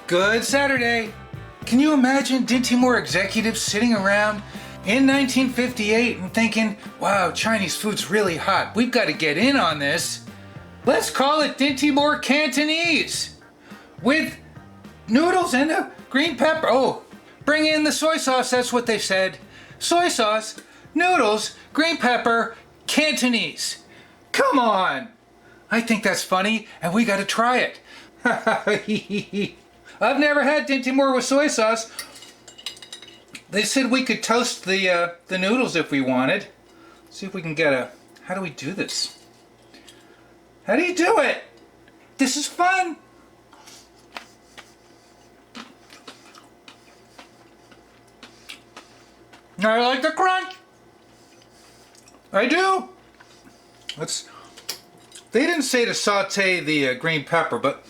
Good Saturday. Can you imagine Dinty executives sitting around in 1958 and thinking, wow, Chinese food's really hot. We've got to get in on this. Let's call it Dinty Cantonese with noodles and a green pepper. Oh, bring in the soy sauce. That's what they said. Soy sauce, noodles, green pepper, Cantonese. Come on. I think that's funny and we got to try it. I've never had Dinty with soy sauce. They said we could toast the noodles if we wanted. See if we can get a... How do we do this? How do you do it? This is fun. I like the crunch. I do. They didn't say to saute the green pepper, but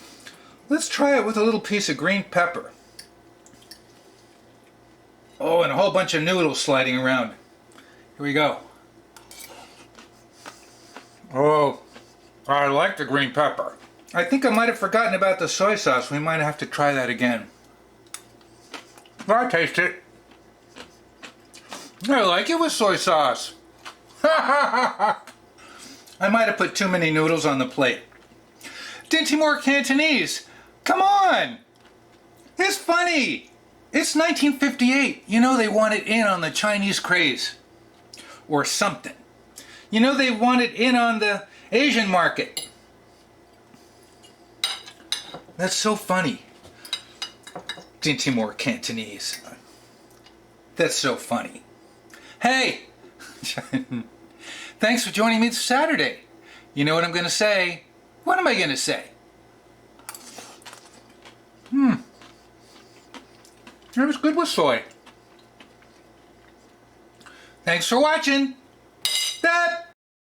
let's try it with a little piece of green pepper. Oh, and a whole bunch of noodles sliding around. Here we go. Oh, I like the green pepper. I think I might have forgotten about the soy sauce. We might have to try that again. I taste it. I like it with soy sauce. I might have put too many noodles on the plate. Dinty Cantonese. Come on. It's funny. It's 1958. You know they wanted in on the Chinese craze. Or something. You know they wanted in on the Asian market. That's so funny. Dinty Cantonese. That's so funny. Hey! Thanks for joining me this Saturday. You know what I'm going to say? What am I going to say? It was good with soy. Thanks for watching. That